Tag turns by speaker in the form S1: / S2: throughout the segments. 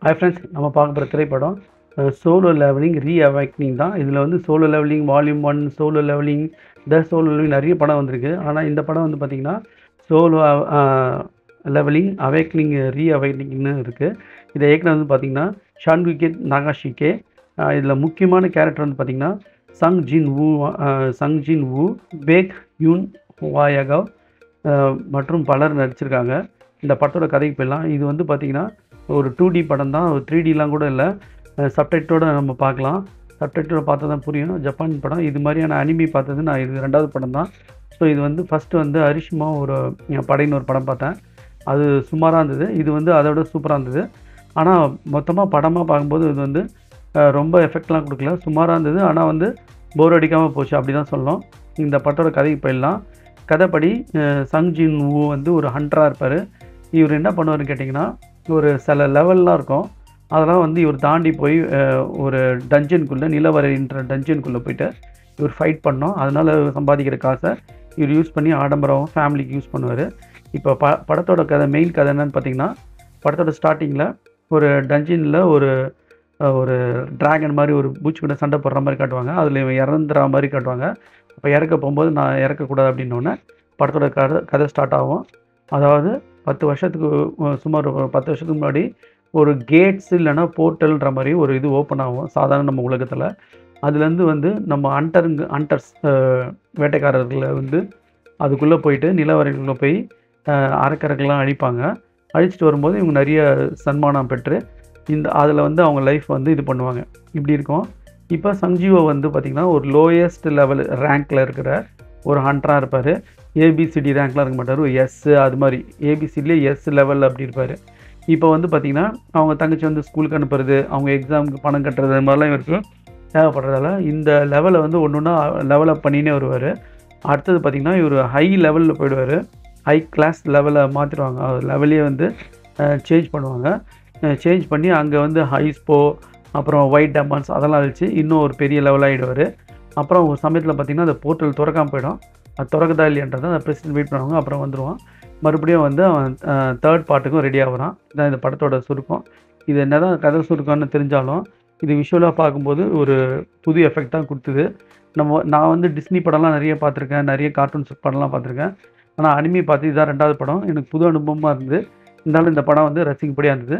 S1: Hi friends, நம்ம பார்க்க போகிற திரைப்படம் சோலோ லெவலிங் ரீஅவேக்னிங் தான். இதில் வந்து solo leveling volume 1, solo leveling, solo leveling நிறைய படம் வந்திருக்கு. ஆனால் இந்த படம் வந்து பார்த்திங்கன்னா சோலோ லெவலிங் அவேக்னிங் ரீஅவேக்னிங்னு இருக்குது. இதை ஏற்கனவே வந்து பார்த்திங்கன்னா ஷான்குகே நகாஷிகே. இதில் முக்கியமான கேரக்டர் வந்து பார்த்திங்கன்னா சங் ஜின் வூ, பேக் யூன் ஹுவாயகவ் மற்றும் பலர் நடிச்சிருக்காங்க. இந்த படத்தோட கதைக்கு போயிடலாம். இது வந்து பார்த்திங்கன்னா ஒரு 2D படம் தான், ஒரு 3Dலாம் கூட இல்லை. சப்டைட்டோடு நம்ம பார்க்கலாம். சப்டைட்டோட பார்த்தா தான் புரியும். ஜப்பான் படம். இது மாதிரியான அனிமி பார்த்தது நான் இது 2வது படம் தான். ஸோ இது வந்து ஃபஸ்ட்டு வந்து அரிஷிமா ஒரு படைன்னு ஒரு படம் பார்த்தேன். அது சுமாராக இருந்தது. இது வந்து அதை விட சூப்பராக இருந்தது. ஆனால் மொத்தமாக படமாக பார்க்கும்போது இது வந்து ரொம்ப எஃபெக்ட்லாம் கொடுக்கல, சுமாராக இருந்தது. ஆனால் வந்து போர் அடிக்காமல் போச்சு, அப்படி தான் சொல்லணும். இந்த படத்தோட கதைக்கு போயிடலாம். கதைப்படி சங் ஜின் வூ வந்து ஒரு ஹண்டராக இருப்பார். இவர் என்ன பண்ணுவார்னு கேட்டிங்கன்னா, ஒரு சில லெவல்லாம் இருக்கும். அதெல்லாம் வந்து இவர் தாண்டி போய் ஒரு டஞ்சனுக்குள்ளே, நிலவரைன்ற டஞ்சனுக்குள்ளே போய்ட்டு இவர் ஃபைட் பண்ணோம். அதனால் சம்பாதிக்கிற காசை இவர் யூஸ் பண்ணி ஆடம்பரம் ஃபேமிலிக்கு யூஸ் பண்ணுவார். இப்போ படத்தோட கதை, மெயின் கதை என்னன்னு பார்த்தீங்கன்னா, படத்தோட ஸ்டார்டிங்கில் ஒரு டஞ்சனில் ஒரு ட்ராகன் மாதிரி ஒரு பூச்சி கூட சண்டை போடுற மாதிரி காட்டுவாங்க. அதில் இவன் இறந்துற மாதிரி காட்டுவாங்க. அப்போ இறக்க போகும்போது நான் இறக்கக்கூடாது அப்படின்னோடனே படத்தோட கதை ஸ்டார்ட் ஆகும். அதாவது 10 வருஷத்துக்கு சுமார் ஒரு 10 வருஷத்துக்கு முன்னாடி ஒரு கேட்ஸ் இல்லைனா போர்ட்டல்ன்ற மாதிரி ஒரு இது ஓப்பன் ஆகும் சாதாரண நம்ம உலகத்தில். அதுலேருந்து வந்து நம்ம ஹண்டர்ஸ் வேட்டைக்காரர்களை வந்து அதுக்குள்ளே போயிட்டு நிலவரைக்குள்ளே போய் அரக்கர்கள்லாம் அழிப்பாங்க. அழிச்சிட்டு வரும்போது இவங்க நிறைய சன்மானம் பெற்று அதில் வந்து அவங்க லைஃப் வந்து இது பண்ணுவாங்க. இப்படி இருக்கும். இப்போ சஞ்சீவோ வந்து பார்த்திங்கன்னா ஒரு லோயஸ்ட் லெவல் ரேங்க்கில் இருக்கிற ஒரு ஹண்டராக இருப்பார். ஏபிசிடி ரேங்க்லாம் இருக்க மாட்டார், எஸ் அது மாதிரி ஏபிசிடிலே எஸ் லெவலில் அப்படி இருப்பார். இப்போ வந்து பார்த்திங்கன்னா அவங்க தங்கச்சி வந்து ஸ்கூலுக்கு அனுப்புறது, அவங்க எக்ஸாமுக்கு பணம் கட்டுறது, அது மாதிரிலாம் இவருக்கு தேவைப்படுறதால இந்த லெவலை வந்து ஒன்று ஒன்றா லெவலப் பண்ணினே வருவார். அடுத்தது பார்த்திங்கன்னா இவர் ஹை லெவலில் போயிடுவார். ஹை கிளாஸ் லெவலை மாற்றிடுவாங்க. லெவலே வந்து சேஞ்ச் பண்ணுவாங்க. சேஞ்ச் பண்ணி அங்கே வந்து ஹைஸ்போ, அப்புறம் ஒயிட் டமான்ஸ் அதெல்லாம் வச்சு இன்னும் ஒரு பெரிய லெவலாகிடுவார். அப்புறம் ஒரு சமயத்தில் பார்த்திங்கன்னா அந்த போர்ட்டல் திறக்காமல் போயிடும். அது திறக்குதா இல்லையன்றதை அந்த பிரசிடென்ட் வெயிட் பண்ணுவாங்க. அப்புறம் வந்துடுவான். மறுபடியும் வந்து அவன் 3rd பார்ட்டுக்கும் ரெடி ஆகிறான். இதான் இந்த படத்தோட சுருக்கம். இது என்ன தான் கதை சுருக்கம்னு தெரிஞ்சாலும் இது விஷுவலாக பார்க்கும்போது ஒரு புது எஃபெக்ட் தான் கொடுத்துது. நான் வந்து டிஸ்னி படம்லாம் நிறைய பார்த்துருக்கேன், நிறைய கார்ட்டூன்ஸ் படம்லாம் பார்த்துருக்கேன். ஆனால் அனிமி பார்த்து இதுதான் 2வது படம். எனக்கு புது அனுபவமாக இருந்தது. இருந்தாலும் இந்த படம் வந்து ரசிக்கப்படியாக இருந்தது.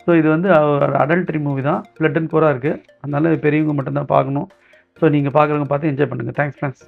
S1: ஸோ இது வந்து ஒரு அடல்ட்ரி மூவி தான், பிளட் அண்ட் கோராக இருக்குது. அதனால் பெரியவங்க மட்டும்தான் பார்க்கணும். ஸோ நீங்கள் பார்க்குறவங்க பார்த்து என்ஜாய் பண்ணுங்கள். Thanks friends.